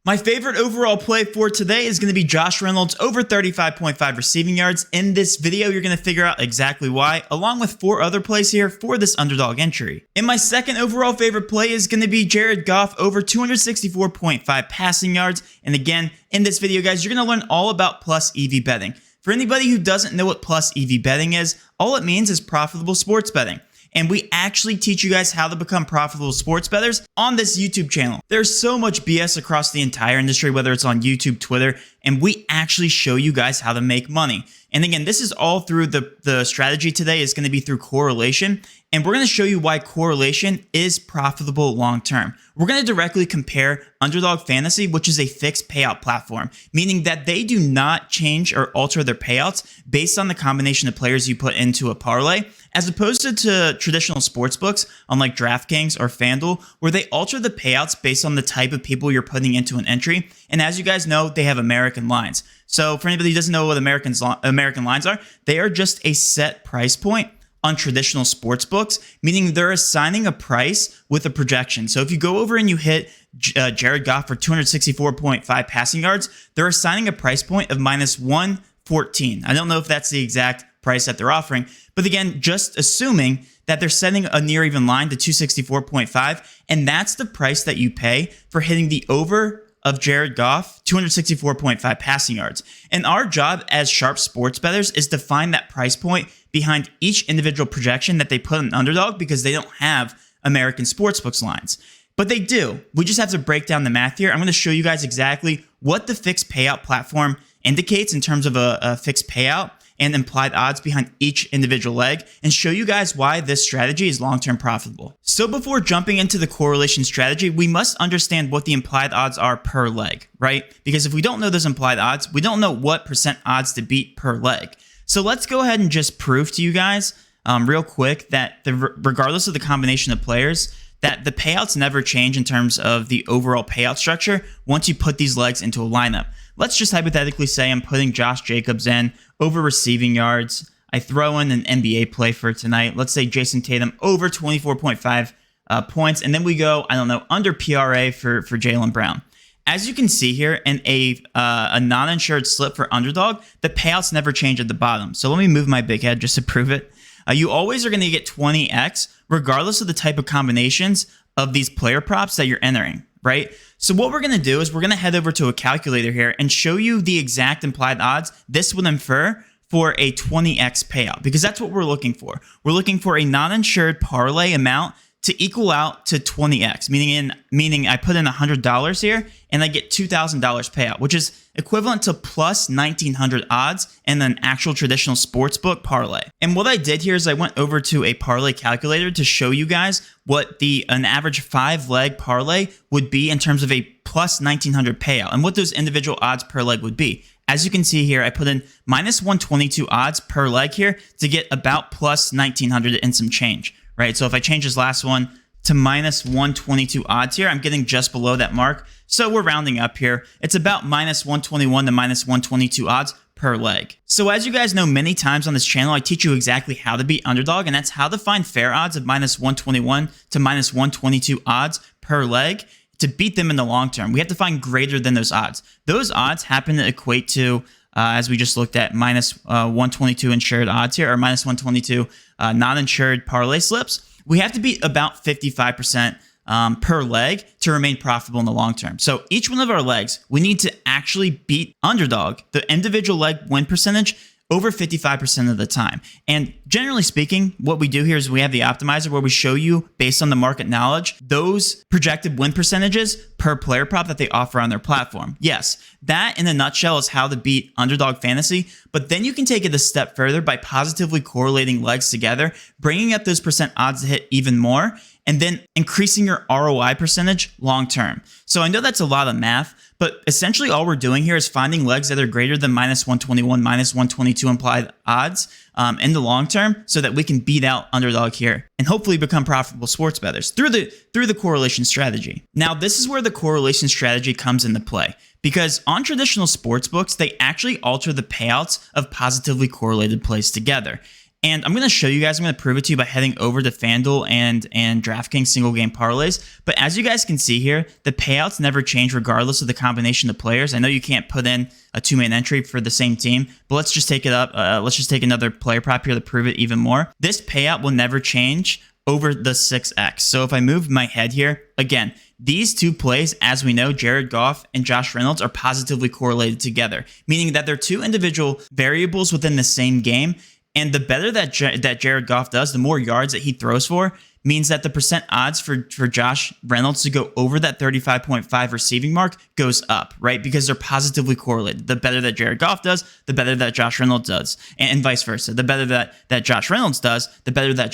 My favorite overall play for today is going to be Josh Reynolds over 35.5 receiving yards. In this video, you're going to figure out exactly why, along with 4 other plays here for this underdog entry. And my second overall favorite play is going to be Jared Goff over 264.5 passing yards. And again, in this video, guys, you're going to learn all about plus EV betting. For anybody who doesn't know what plus EV betting is, all it means is profitable sports betting. And we actually teach you guys how to become profitable sports bettors on this YouTube channel. There's so much BS across the entire industry, whether it's on YouTube, Twitter, and we actually show you guys how to make money. And again, this is all through the strategy today is going to be through correlation. And we're going to show you why correlation is profitable long term. We're going to directly compare Underdog Fantasy, which is a fixed payout platform, meaning that they do not change or alter their payouts based on the combination of players you put into a parlay, as opposed to traditional sports books on like DraftKings or FanDuel, where they alter the payouts based on the type of people you're putting into an entry. And as you guys know, they have American lines. So for anybody who doesn't know what American lines are, they are just a set price point on traditional sports books, meaning they're assigning a price with a projection. So if you go over and you hit Jared Goff for 264.5 passing yards, they're assigning a price point of minus 114. I don't know if that's the exact price that they're offering, but again, just assuming that they're setting a near even line to 264.5, and that's the price that you pay for hitting the over of Jared Goff, 264.5 passing yards. And our job as sharp sports bettors is to find that price point behind each individual projection that they put on Underdog, because they don't have American sportsbooks lines. But they do. We just have to break down the math here. I'm going to show you guys exactly what the fixed payout platform indicates in terms of a fixed payout and implied odds behind each individual leg, and show you guys why this strategy is long-term profitable. So before jumping into the correlation strategy, we must understand what the implied odds are per leg, right? Because if we don't know those implied odds, we don't know what % odds to beat per leg. So let's go ahead and just prove to you guys real quick that regardless of the combination of players, that the payouts never change in terms of the overall payout structure once you put these legs into a lineup. Let's just hypothetically say I'm putting Josh Jacobs in over receiving yards. I throw in an NBA play for tonight. Let's say Jason Tatum over 24.5 points. And then we go, I don't know, under PRA for Jaylen Brown. As you can see here in a non-insured slip for Underdog, the payouts never change at the bottom. So let me move my big head just to prove it. You always are going to get 20x regardless of the type of combinations of these player props that you're entering, right? So what we're going to do is we're going to head over to a calculator here and show you the exact implied odds this would infer for a 20x payout, because that's what we're looking for. We're looking for a non-insured parlay amount to equal out to 20x, meaning I put in $100 here and I get $2,000 payout, which is equivalent to plus 1,900 odds in an actual traditional sportsbook parlay. And what I did here is I went over to a parlay calculator to show you guys what an average 5-leg parlay would be in terms of a plus 1,900 payout and what those individual odds per leg would be. As you can see here, I put in minus 122 odds per leg here to get about plus 1,900 and some change. Right, so if I change this last one to minus 122 odds here, I'm getting just below that mark. So we're rounding up here. It's about minus 121 to minus 122 odds per leg. So as you guys know, many times on this channel, I teach you exactly how to beat Underdog, and that's how to find fair odds of minus 121 to minus 122 odds per leg to beat them in the long term. We have to find greater than those odds. Those odds happen to equate to, as we just looked at, minus 122 insured odds here, or minus 122 non-insured parlay slips. We have to beat about 55% per leg to remain profitable in the long term. So each one of our legs, we need to actually beat Underdog, the individual leg win percentage, over 55% of the time. And generally speaking, what we do here is we have the optimizer where we show you, based on the market knowledge, those projected win percentages per player prop that they offer on their platform. Yes, that in a nutshell is how to beat Underdog Fantasy, but then you can take it a step further by positively correlating legs together, bringing up those % odds to hit even more, and then increasing your ROI percentage long term. So I know that's a lot of math, but essentially all we're doing here is finding legs that are greater than minus 121, minus 122 implied odds in the long term, so that we can beat out Underdog here and hopefully become profitable sports bettors through the correlation strategy. Now, this is where the correlation strategy comes into play, because on traditional sports books, they actually alter the payouts of positively correlated plays together. And I'm going to show you guys, I'm going to prove it to you by heading over to FanDuel and DraftKings single game parlays. But as you guys can see here, the payouts never change regardless of the combination of players. I know you can't put in a 2-man entry for the same team, but let's just take it up. Let's just take another player prop here to prove it even more. This payout will never change over the 6x. So if I move my head here, again, these two plays, as we know, Jared Goff and Josh Reynolds are positively correlated together, meaning that they're two individual variables within the same game. And the better that Jared Goff does, the more yards that he throws for, means that the percent odds for Josh Reynolds to go over that 35.5 receiving mark goes up, right? Because they're positively correlated. The better that Jared Goff does, the better that Josh Reynolds does, and vice versa. The better that Josh Reynolds does, the better that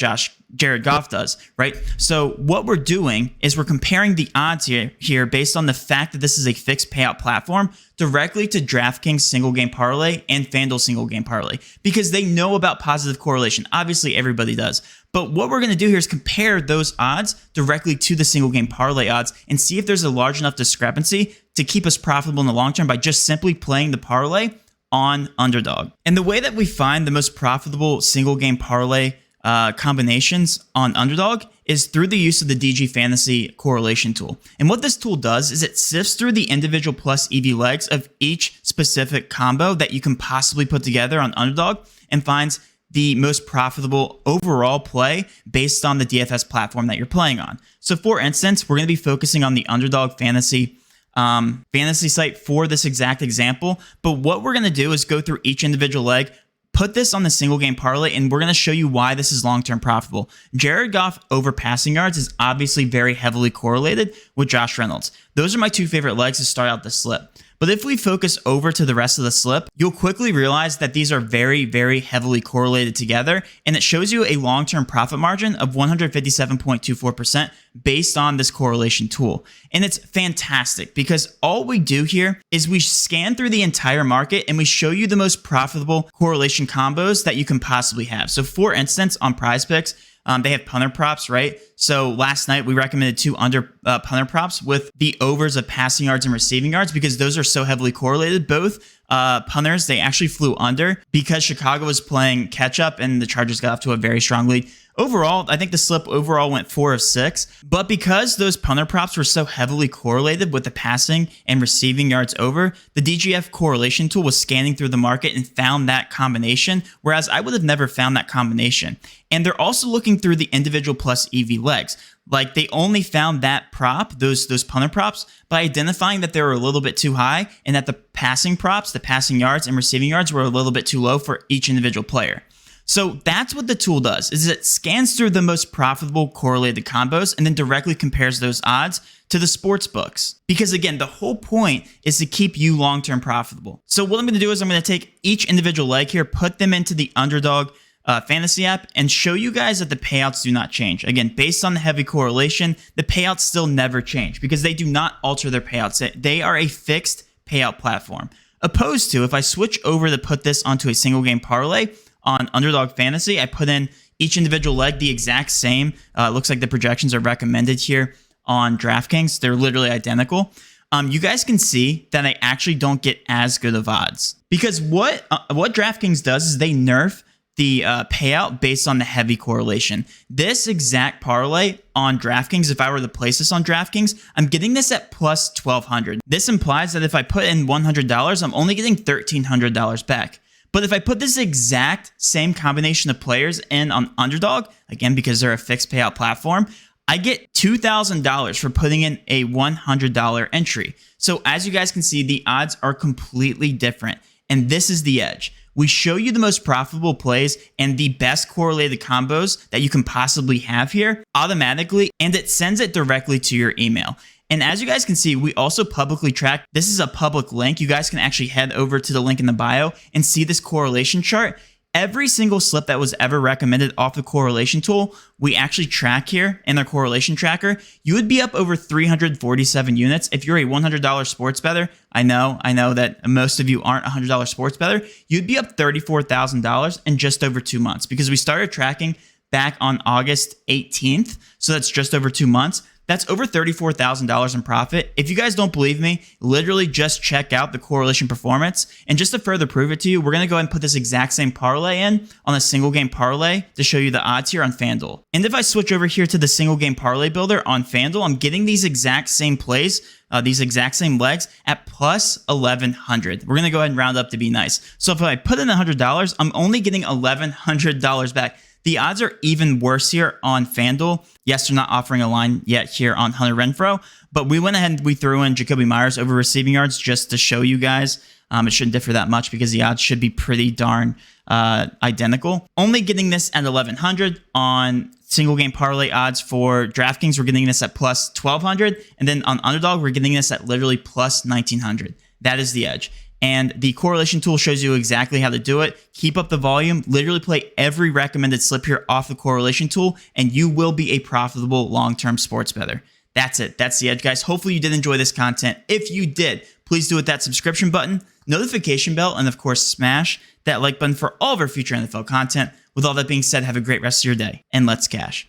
Jared Goff does, right? So what we're doing is we're comparing the odds here based on the fact that this is a fixed payout platform directly to DraftKings single game parlay and FanDuel single game parlay because they know about positive correlation. Obviously, everybody does. But what we're going to do here is compare those odds directly to the single game parlay odds and see if there's a large enough discrepancy to keep us profitable in the long term by just simply playing the parlay on Underdog. And the way that we find the most profitable single game parlay combinations on Underdog is through the use of the DGFantasy correlation tool. And what this tool does is it sifts through the individual plus EV legs of each specific combo that you can possibly put together on Underdog and finds the most profitable overall play based on the DFS platform that you're playing on. So for instance, we're going to be focusing on the Underdog fantasy site for this exact example. But what we're going to do is go through each individual leg, put this on the single game parlay, and we're going to show you why this is long-term profitable. Jared Goff over passing yards is obviously very heavily correlated with Josh Reynolds. Those are my two favorite legs to start out the slip. But if we focus over to the rest of the slip, you'll quickly realize that these are very, very heavily correlated together, and it shows you a long-term profit margin of 157.24% based on this correlation tool. And it's fantastic because all we do here is we scan through the entire market and we show you the most profitable correlation combos that you can possibly have. So for instance, on Prizepicks, they have punter props, right? So last night we recommended 2 under punter props with the overs of passing yards and receiving yards because those are so heavily correlated. Both punters, they actually flew under because Chicago was playing catch up and the Chargers got off to a very strong lead. Overall, I think the slip overall went 4 of 6, but because those punter props were so heavily correlated with the passing and receiving yards over, the DGF correlation tool was scanning through the market and found that combination, whereas I would have never found that combination. And they're also looking through the individual plus EV legs. Like they only found that prop, those punter props, by identifying that they were a little bit too high and that the passing props, the passing yards and receiving yards were a little bit too low for each individual player. So that's what the tool does, is it scans through the most profitable correlated combos and then directly compares those odds to the sports books. Because again, the whole point is to keep you long-term profitable. So what I'm going to do is I'm going to take each individual leg here, put them into the Underdog fantasy app and show you guys that the payouts do not change. Again, based on the heavy correlation, the payouts still never change because they do not alter their payouts. They are a fixed payout platform. Opposed to if I switch over to put this onto a single game parlay, on Underdog Fantasy, I put in each individual leg the exact same. Looks like the projections are recommended here on DraftKings. They're literally identical. You guys can see that I actually don't get as good of odds because what DraftKings does is they nerf the payout based on the heavy correlation. This exact parlay on DraftKings, if I were to place this on DraftKings, I'm getting this at plus 1,200. This implies that if I put in $100, I'm only getting $1,300 back. But if I put this exact same combination of players in on Underdog, again, because they're a fixed payout platform, I get $2,000 for putting in a $100 entry. So as you guys can see, the odds are completely different. And this is the edge. We show you the most profitable plays and the best correlated combos that you can possibly have here automatically, and it sends it directly to your email. And as you guys can see, we also publicly track. This is a public link. You guys can actually head over to the link in the bio and see this correlation chart. Every single slip that was ever recommended off the correlation tool, we actually track here in our correlation tracker. You would be up over 347 units. If you're a $100 sports bettor, I know that most of you aren't $100 sports bettor, you'd be up $34,000 in just over 2 months because we started tracking back on August 18th. So that's just over 2 months. That's over $34,000 in profit. If you guys don't believe me, literally just check out the correlation performance. And just to further prove it to you, we're going to go ahead and put this exact same parlay in on a single game parlay to show you the odds here on FanDuel. And if I switch over here to the single game parlay builder on FanDuel, I'm getting these exact same plays, these exact same legs at plus 1,100. We're going to go ahead and round up to be nice. So if I put in $100, I'm only getting $1,100 back. The odds are even worse here on FanDuel. Yes, they're not offering a line yet here on Hunter Renfrow, but we went ahead and we threw in Jacoby Myers over receiving yards just to show you guys. It shouldn't differ that much because the odds should be pretty darn identical. Only getting this at 1,100 on single game parlay odds for DraftKings. We're getting this at plus 1,200. And then on Underdog, we're getting this at literally plus 1,900. That is the edge. And the correlation tool shows you exactly how to do it. Keep up the volume, literally play every recommended slip here off the correlation tool, and you will be a profitable long-term sports bettor. That's it. That's the edge, guys. Hopefully you did enjoy this content. If you did, please do hit that subscription button, notification bell, and of course, smash that like button for all of our future NFL content. With all that being said, have a great rest of your day, and let's cash.